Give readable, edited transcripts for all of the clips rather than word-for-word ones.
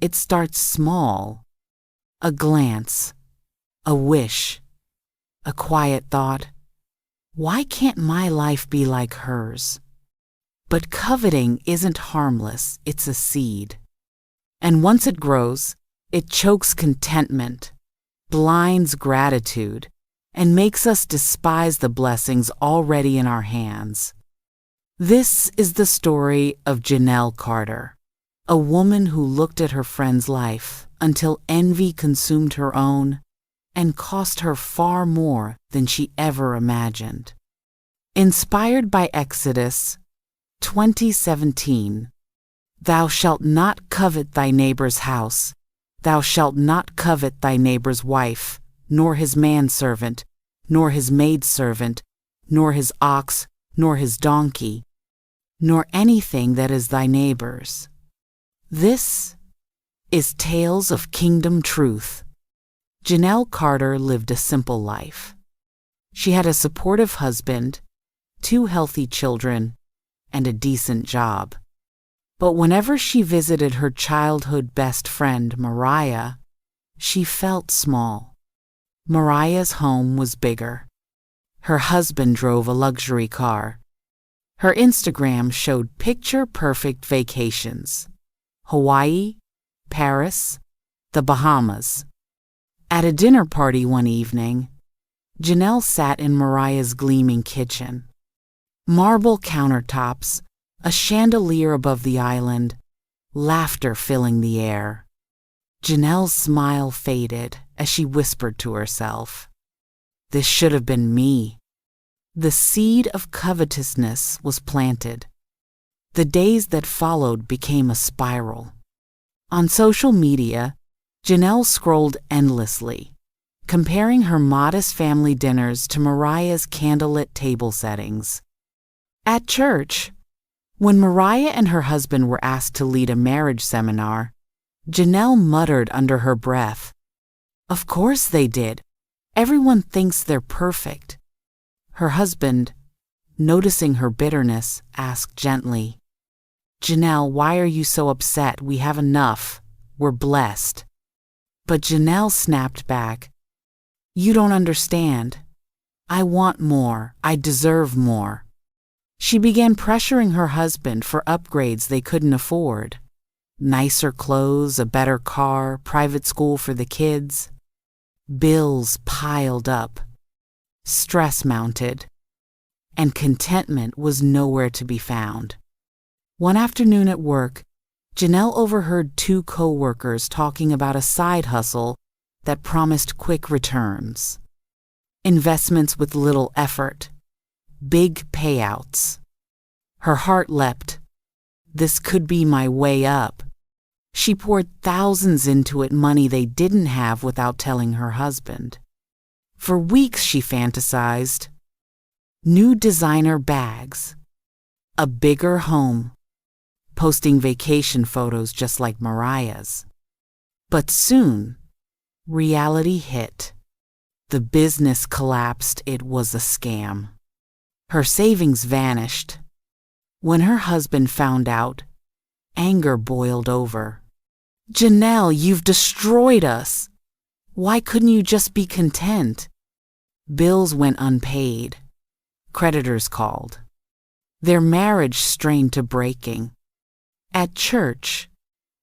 It starts small. A glance, a wish, a quiet thought. Why can't my life be like hers? But coveting isn't harmless, it's a seed. And once it grows, it chokes contentment, blinds gratitude, and makes us despise the blessings already in our hands. This is the story of Janelle Carter, a woman who looked at her friend's life until envy consumed her own and cost her far more than she ever imagined. Inspired by Exodus 20:17, "Thou shalt not covet thy neighbor's house, thou shalt not covet thy neighbor's wife, nor his manservant, nor his maidservant, nor his ox, nor his donkey, nor anything that is thy neighbor's." This is Tales of Kingdom Truth. Janelle Carter lived a simple life. She had a supportive husband, 2 healthy children, and a decent job. But whenever she visited her childhood best friend, Mariah, she felt small. Mariah's home was bigger. Her husband drove a luxury car. Her Instagram showed picture-perfect vacations: Hawaii, Paris, the Bahamas. At a dinner party one evening, Janelle sat in Mariah's gleaming kitchen. Marble countertops, a chandelier above the island, laughter filling the air. Janelle's smile faded as she whispered to herself, "This should have been me." The seed of covetousness was planted. The days that followed became a spiral. On social media, Janelle scrolled endlessly, comparing her modest family dinners to Mariah's candlelit table settings. At church, when Mariah and her husband were asked to lead a marriage seminar, Janelle muttered under her breath, "Of course they did. Everyone thinks they're perfect." Her husband, noticing her bitterness, asked gently, "Janelle, why are you so upset? We have enough. We're blessed." But Janelle snapped back, "You don't understand. I want more. I deserve more." She began pressuring her husband for upgrades they couldn't afford. Nicer clothes, a better car, private school for the kids. Bills piled up. Stress mounted. And contentment was nowhere to be found. One afternoon at work, Janelle overheard 2 co-workers talking about a side hustle that promised quick returns. Investments with little effort. Big payouts. Her heart leapt. This could be my way up. She poured thousands into it, money they didn't have, without telling her husband. For weeks she fantasized. New designer bags. A bigger home. Posting vacation photos just like Mariah's. But soon, reality hit. The business collapsed. It was a scam. Her savings vanished. When her husband found out, anger boiled over. "Janelle, you've destroyed us. Why couldn't you just be content?" Bills went unpaid. Creditors called. Their marriage strained to breaking. At church,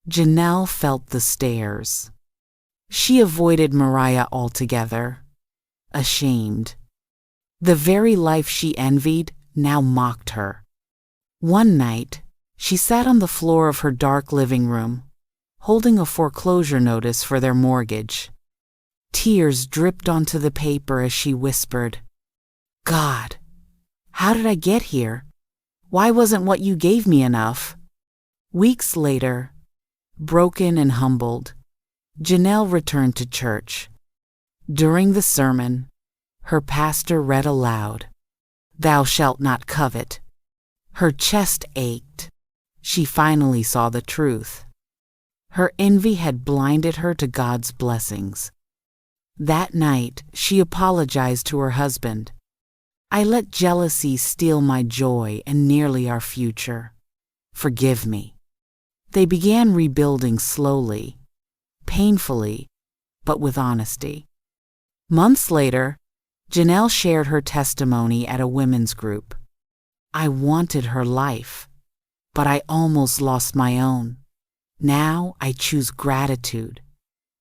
Janelle felt the stares. She avoided Mariah altogether, ashamed. The very life she envied now mocked her. One night, she sat on the floor of her dark living room, holding a foreclosure notice for their mortgage. Tears dripped onto the paper as she whispered, "God, how did I get here? Why wasn't what you gave me enough?" Weeks later, broken and humbled, Janelle returned to church. During the sermon, her pastor read aloud, "Thou shalt not covet." Her chest ached. She finally saw the truth. Her envy had blinded her to God's blessings. That night, she apologized to her husband. "I let jealousy steal my joy and nearly our future. Forgive me." They began rebuilding slowly, painfully, but with honesty. Months later, Janelle shared her testimony at a women's group. "I wanted her life, but I almost lost my own. Now I choose gratitude.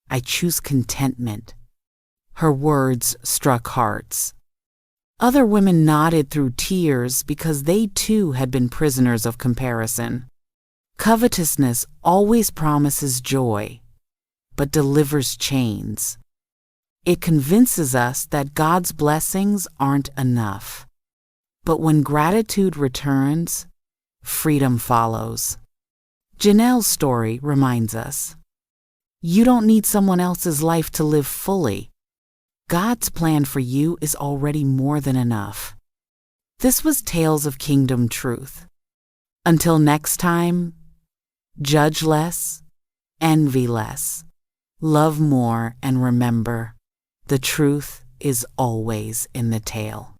I choose contentment." Her words struck hearts. Other women nodded through tears because they too had been prisoners of comparison. Covetousness always promises joy, but delivers chains. It convinces us that God's blessings aren't enough. But when gratitude returns, freedom follows. Janelle's story reminds us, you don't need someone else's life to live fully. God's plan for you is already more than enough. This was Tales of Kingdom Truth. Until next time, judge less, envy less, love more, and remember, the truth is always in the tale.